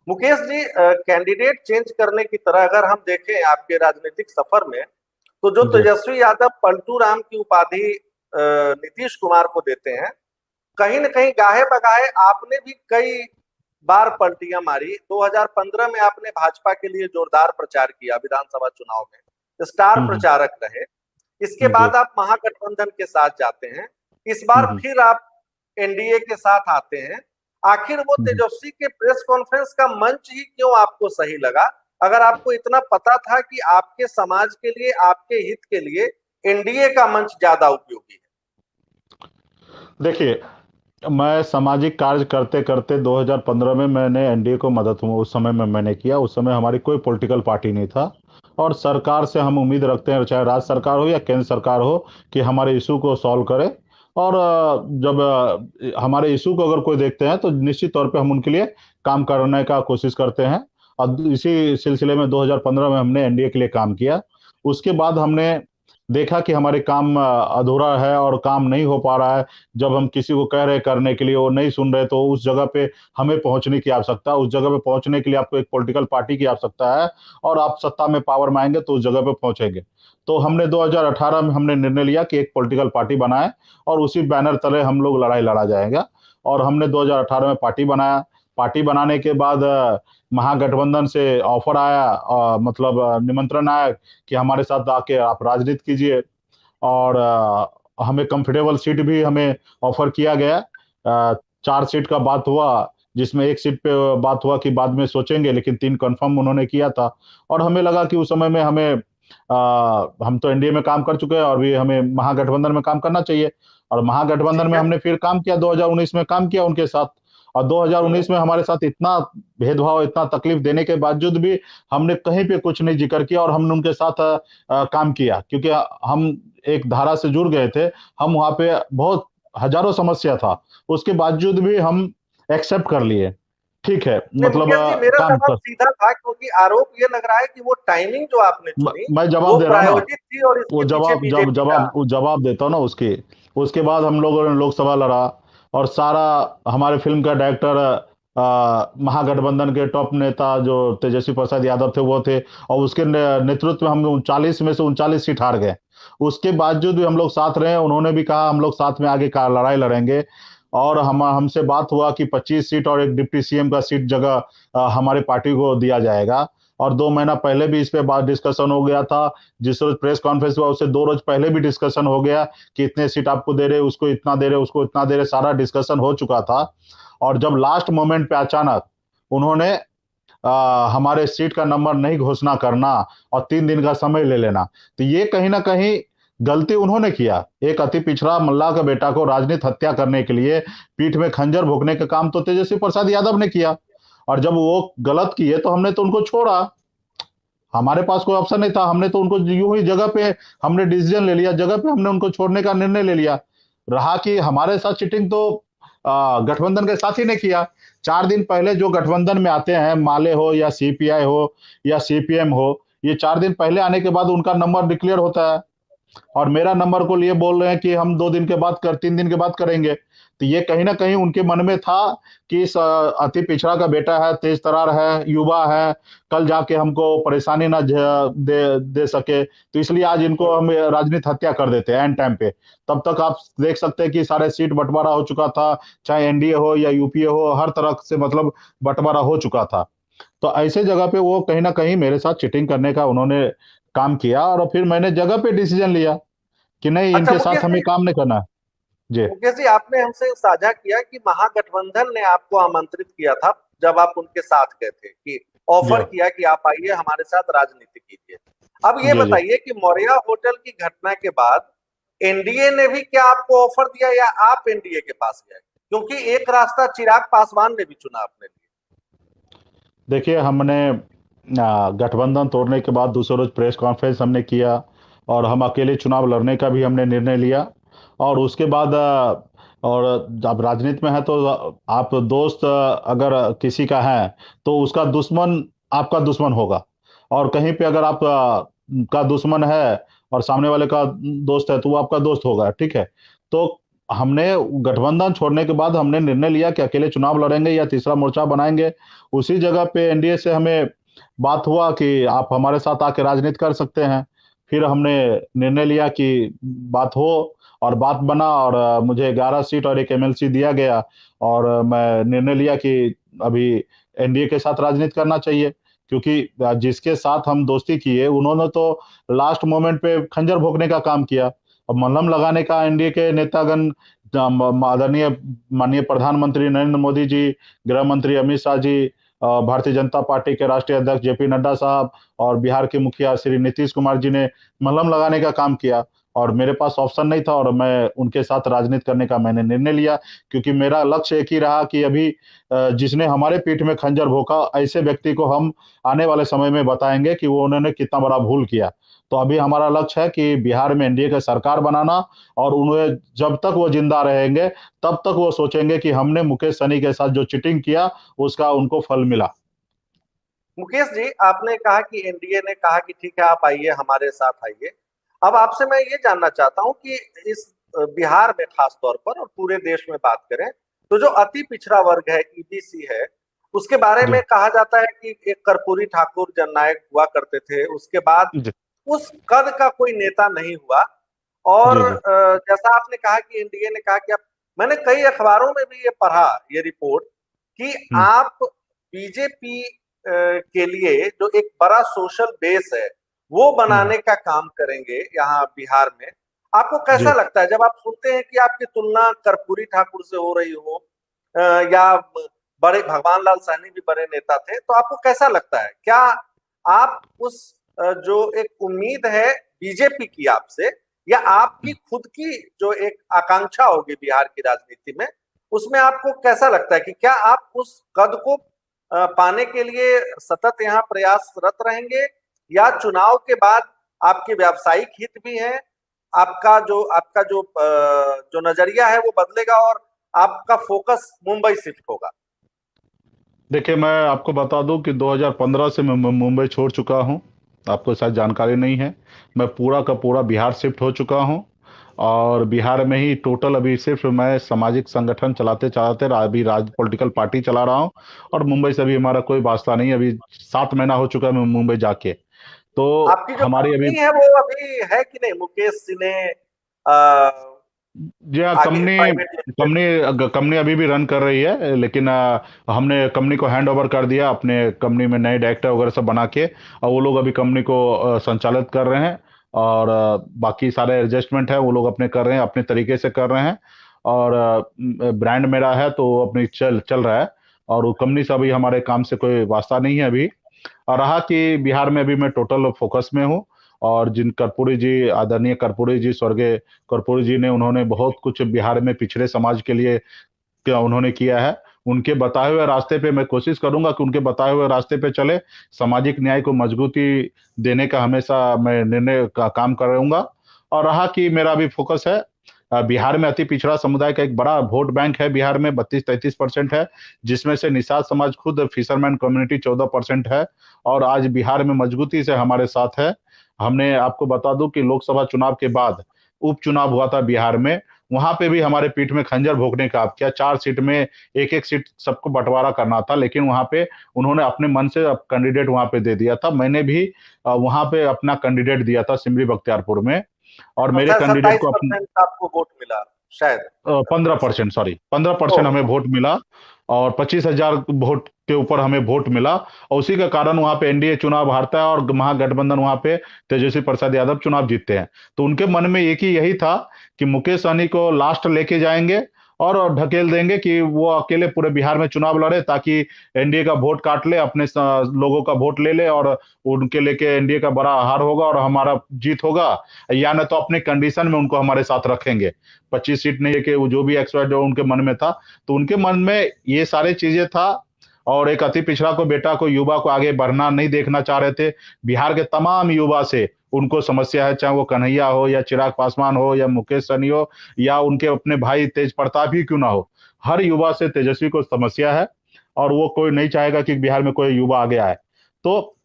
Mukesh ji, candidate change करने की तरह अगर हम देखें आपके राजनीतिक सफर में, तो जो जी। तेजस्वी यादव पलटू राम की उपाधि नीतीश कुमार को देते हैं, कहीं न कहीं गाहे बगाहे आपने भी कई बार पलटियां मारी। 2015 में आपने भाजपा के लिए जोरदार प्रचार किया, विधानसभा चुनाव में स्टार हम्म। प्रचारक रहे। इसके जी। बाद आप महागठबंधन के साथ जाते हैं। इस बार हम्म। फिर आप एनडीए के साथ आते हैं। आखिर वो हम्म। तेजस्वी के प्रेस कॉन्फ्रेंस का मंच ही क्यों आपको सही लगा? अगर आपको इतना पता था कि आपके समाज के लिए, आपके हित के लिए एनडीए का मंच ज्यादा उपयोगी है। देखिए, मैं सामाजिक कार्य करते करते 2015 में मैंने एनडीए को मदद हुआ उस समय में मैंने किया। उस समय हमारी कोई पॉलिटिकल पार्टी नहीं था। और सरकार से हम उम्मीद रखते हैं, चाहे राज्य सरकार हो या केंद्र सरकार हो, कि हमारे इशू को सॉल्व करे। और जब हमारे इशू को अगर कोई देखते हैं तो निश्चित तौर पे हम उनके लिए काम करने का कोशिश करते हैं। और इसी सिलसिले में 2015 में हमने एनडीए के लिए काम किया। उसके बाद हमने देखा कि हमारे काम अधूरा है और काम नहीं हो पा रहा है। जब हम किसी को कह रहे करने के लिए वो नहीं सुन रहे, तो उस जगह पे हमें पहुंचने की आवश्यकता है। उस जगह पे पहुंचने के लिए आपको एक पॉलिटिकल पार्टी की आवश्यकता है। और आप सत्ता में पावर में आएंगे तो उस जगह पे पहुंचेंगे। तो हमने 2018 में हमने निर्णय लिया कि एक पॉलिटिकल पार्टी बनाए और उसी बैनर तले हम लोग लड़ाई लड़ा जाएगा। और हमने 2018 में पार्टी बनाया। पार्टी बनाने के बाद महागठबंधन से ऑफर आया, मतलब निमंत्रण आया कि हमारे साथ आके आप राजनीति कीजिए। और हमें कंफर्टेबल सीट भी हमें ऑफर किया गया। 4 सीट का बात हुआ, जिसमें एक सीट पे बात हुआ कि बाद में सोचेंगे, लेकिन 3 कंफर्म उन्होंने किया था। और हमें लगा कि उस समय में हमें हम तो एनडीए में काम कर चुके हैं और भी हमें महागठबंधन में काम करना चाहिए। और महागठबंधन ठीक में है। हमने फिर काम किया, 2019 में काम किया उनके साथ। और हम्म। 2019 में हमारे साथ इतना भेदभाव, इतना तकलीफ देने के बावजूद भी हमने कहीं पे कुछ नहीं जिक्र किया और हमने उनके साथ काम किया, क्योंकि हम एक धारा से जुड़ गए थे। हम वहां पे बहुत हजारों समस्या था, उसके बावजूद भी हम एक्सेप्ट कर लिए। ठीक है, नहीं मतलब मुकेश जी, मेरा काम सवाल कर। सीधा था, क्योंकि आरोप ये लग रहा है कि वो टाइमिंग जो आपने चुनी मैं वो जवाब दे रहा हूँ ना। प्रायोजित थी और वो इसके पीछे जवाब जब बीजेपी का। जवाब वो जवाब देता हूँ ना उसकी। उसके बाद हम लोगों ने लोकसभा लड़ा। और सारा हमारे फिल्म का डायरेक्टर, महागठबंधन के टॉप नेता जो तेजस्वी प्रसाद यादव थे वो थे। और उसके नेतृत्व में हम 39 में से 39 सीट हार गए। उसके बावजूद भी हम लोग साथ रहे। उन्होंने भी कहा हम लोग साथ में आगे का लड़ाई लड़ेंगे। और हम हमसे बात हुआ कि 25 सीट और एक डिप्टी सीएम का सीट जगह हमारे पार्टी को दिया जाएगा। और 2 महीना पहले भी इस पे बात डिस्कशन हो गया था। जिस रोज प्रेस कॉन्फ्रेंस हुआ उससे 2 रोज पहले भी डिस्कशन हो गया कि इतने सीट आपको दे रहे, उसको इतना दे रहे, उसको इतना दे रहे, सारा डिस्कशन हो चुका था। और जब लास्ट मोमेंट पे अचानक उन्होंने हमारे सीट का नंबर नहीं घोषणा करना और 3 दिन का समय ले लेना, तो ये कहीं ना कहीं गलती उन्होंने किया। एक अति पिछड़ा मल्लाह का बेटा को राजनीति हत्या करने के लिए पीठ में खंजर भोंकने का काम तो तेजस्वी प्रसाद यादव ने किया। और जब वो गलत किए तो हमने तो उनको छोड़ा। हमारे पास कोई ऑप्शन नहीं था, हमने तो उनको यूं ही जगह पे हमने डिसीजन ले लिया, जगह पे हमने उनको छोड़ने का निर्णय ले लिया। रहा कि हमारे साथ चीटिंग तो गठबंधन के साथ ही ने किया। 4 दिन पहले जो गठबंधन में आते हैं, माले हो या सीपीआई हो या सीपीएम हो, ये 4 दिन पहले आने के बाद उनका नंबर डिक्लेयर होता है। और मेरा नंबर को लिए बोल रहे हैं कि हम 2 दिन के बाद 3 दिन के बाद करेंगे। तो ये कहीं ना कहीं उनके मन में था कि इस अति पिछड़ा का बेटा है, तेज तरार है, युवा है, कल जाके हमको परेशानी ना दे सके, तो इसलिए आज इनको हम राजनीति हत्या कर देते हैं एंड टाइम पे। तब तक आप देख सकते हैं कि सारे सीट बंटवारा हो चुका था, चाहे एनडीए हो या यूपीए हो, हर तरह से मतलब बंटवारा हो चुका था। तो ऐसे जगह पे वो कहीं ना कहीं मेरे साथ चीटिंग करने का उन्होंने काम किया। और फिर मैंने जगह पे डिसीजन लिया कि नहीं, अच्छा इनके साथ हमें काम नहीं करना है। जी। मुकेश जी, आपने हमसे साझा किया कि महागठबंधन ने आपको आमंत्रित किया था जब आप उनके साथ गए थे, कि जी। ऑफर किया कि आप आइए हमारे साथ राजनीति कीजिए। अब ये जी। जी। बताइए कि मौर्या होटल की घटना के बाद एनडीए ने भी क्या आपको ऑफर दिया, या आप एनडीए के पास गए? क्योंकि एक रास्ता चिराग पासवान ने भी चुना अपने लिए। देखिए, हमने गठबंधन तोड़ने के बाद दूसरे रोज प्रेस कॉन्फ्रेंस हमने किया। और हम अकेले चुनाव लड़ने का भी हमने निर्णय लिया। और उसके बाद और जब राजनीति में है तो आप दोस्त अगर किसी का है तो उसका दुश्मन आपका दुश्मन होगा। और कहीं पे अगर आप का दुश्मन है और सामने वाले का दोस्त है तो वो आपका दोस्त होगा। ठीक है। तो हमने गठबंधन छोड़ने के बाद हमने निर्णय लिया कि अकेले चुनाव लड़ेंगे या तीसरा मोर्चा बनाएंगे। उसी जगह पे एनडीए से हमें बात हुआ कि आप हमारे साथ आके राजनीति कर सकते हैं। फिर हमने निर्णय लिया कि बात हो, और बात बना, और मुझे 11 सीट और एक एमएलसी दिया गया। और मैं निर्णय लिया कि अभी एनडीए के साथ राजनीति करना चाहिए, क्योंकि जिसके साथ हम दोस्ती किए उन्होंने तो लास्ट मोमेंट पे खंजर भोंकने का काम किया। अब मलहम लगाने का एनडीए के नेतागण, आदरणीय माननीय प्रधानमंत्री नरेंद्र मोदी जी, गृह मंत्री अमित शाह जी, भारतीय जनता पार्टी के राष्ट्रीय अध्यक्ष जेपी नड्डा साहब और बिहार के मुखिया श्री नीतीश कुमार जी ने मलहम लगाने का काम किया। और मेरे पास ऑप्शन नहीं था, और मैं उनके साथ राजनीति करने का मैंने निर्णय लिया, क्योंकि मेरा लक्ष्य एक ही रहा कि अभी जिसने हमारे पीठ में खंजर भोंका, ऐसे व्यक्ति को हम आने वाले समय में बताएंगे कि वो उन्होंने कितना बड़ा भूल किया। तो अभी हमारा लक्ष्य है कि बिहार में एनडीए का सरकार बनाना, और उन्हें जब तक वो जिंदा रहेंगे तब तक वो सोचेंगे कि हमने मुकेश सहनी के साथ जो चीटिंग किया उसका उनको फल मिला। मुकेश जी, आपने कहा कि एनडीए ने कहा कि ठीक है आप आइए, हमारे साथ आइए। अब आपसे मैं ये जानना चाहता हूं कि इस बिहार में खास तौर पर और पूरे देश में बात करें तो जो अति पिछड़ा वर्ग है, ईबीसी है, उसके बारे जी। में कहा जाता है कि एक कर्पूरी ठाकुर जननायक हुआ करते थे, उसके बाद जी। उस कद का कोई नेता नहीं हुआ। और जी। जी। जैसा आपने कहा कि एनडीए ने कहा कि आप, मैंने कई अखबारों में भी ये पढ़ा, ये रिपोर्ट, कि हम्म। आप बीजेपी के लिए जो एक बड़ा सोशल बेस है वो हम्म। बनाने का काम करेंगे यहाँ बिहार में। आपको कैसा जी। लगता है जब आप सुनते हैं कि आपकी तुलना कर्पूरी ठाकुर से हो रही हो, या बड़े भगवान लाल साहनी भी बड़े नेता थे, तो आपको कैसा लगता है? क्या आप उस जो एक उम्मीद है बीजेपी की आपसे, या आपकी खुद की जो एक आकांक्षा होगी बिहार की राजनीति में, उसमें आपको कैसा लगता है कि क्या आप उस कद को पाने के लिए सतत यहाँ प्रयासरत रहेंगे, या चुनाव के बाद आपके व्यावसायिक हित भी है, आपका जो नजरिया है वो बदलेगा और आपका फोकस मुंबई शिफ्ट होगा? देखिए, मैं आपको बता दूं कि 2015 से मैं मुंबई छोड़ चुका हूं। आपको शायद जानकारी नहीं है। मैं पूरा का पूरा बिहार शिफ्ट हो चुका हूं, और बिहार में ही टोटल अभी सिर्फ मैं सामाजिक संगठन चलाते चलाते अभी पॉलिटिकल पार्टी चला रहा हूं। और मुंबई से अभी हमारा कोई वास्ता नहीं। अभी 7 महीना हो चुका है मैं मुंबई जाके। तो आपकी जो हमारी अभी, कंपनी है वो अभी है कि नहीं? मुकेश सिन्हा जी हाँ, आगे company private limited. Company company अभी भी रन कर रही है, लेकिन हमने कंपनी को हैंड ओवर कर दिया अपने कंपनी में नए डायरेक्टर वगैरह सब बना के, और वो लोग अभी कंपनी को संचालित कर रहे हैं। और बाकी सारे एडजस्टमेंट है वो लोग अपने कर रहे हैं, अपने तरीके से कर रहे हैं। और ब्रांड मेरा है तो वो अपनी चल चल रहा है। और वो कंपनी से अभी हमारे काम से कोई वास्ता नहीं है अभी। और रहा कि बिहार में अभी मैं टोटल फोकस में हूँ। और जिन कर्पूरी जी, आदरणीय कर्पूरी जी, स्वर्गीय कर्पूरी जी ने, उन्होंने बहुत कुछ बिहार में पिछड़े समाज के लिए क्या उन्होंने किया है। उनके बताए हुए रास्ते पे मैं कोशिश करूंगा कि उनके बताए हुए रास्ते पे चले, सामाजिक न्याय को मजबूती देने का हमेशा मैं निर्णय का काम करूंगा। और रहा कि मेरा अभी फोकस है बिहार में अति पिछड़ा समुदाय का एक बड़ा वोट बैंक है बिहार में, 32-33% है, जिसमें से निषाद समाज खुद फिशरमैन कम्युनिटी 14% है। और आज बिहार में मजबूती से हमारे साथ है। हमने आपको बता दूं कि लोकसभा चुनाव के बाद उपचुनाव हुआ था बिहार में, वहां पे भी हमारे पीठ में खंजर भोंकने का आप किया। 4 सीट में एक एक सीट सबको बंटवारा करना था, लेकिन वहां पे उन्होंने अपने मन से कैंडिडेट वहां पे दे दिया था। मैंने भी वहां पे अपना कैंडिडेट दिया था सिमरी बख्तियारपुर में, और मेरे कैंडिडेट सत्ताईस को अपने परसेंट आपको वोट मिला शायद। 15%, सॉरी 15% हमें ओह। वोट मिला। और 25,000 वोट के ऊपर हमें वोट मिला। और उसी के कारण वहां पे एनडीए चुनाव हारता है, और महागठबंधन वहां पे तेजस्वी प्रसाद यादव चुनाव जीतते हैं। तो उनके मन में एक ही यही था कि मुकेश सहनी को लास्ट लेके जाएंगे और ढकेल देंगे कि वो अकेले पूरे बिहार में चुनाव लड़े, ताकि एनडीए का वोट काट ले, अपने लोगों का वोट ले ले, और उनके लेके एनडीए का बड़ा हार होगा और हमारा जीत होगा। या न तो अपने कंडीशन में उनको हमारे साथ रखेंगे। 25 सीट नहीं है कि वो जो भी एक्सपर्ट जो उनके मन में था, तो उनके मन में ये सारी चीजें था। और एक अति पिछड़ा को, बेटा को, युवा को आगे बढ़ना नहीं देखना चाह रहे थे। बिहार के तमाम युवा से उनको समस्या है, चाहे वो कन्हैया हो या चिराग पासवान हो या मुकेश सहनी हो या उनके अपने भाई तेज प्रताप ही क्यों ना हो, हर युवा से तेजस्वी को समस्या है। और वो कोई नहीं चाहेगा कि बिहार में कोई युवा आगे आए। तो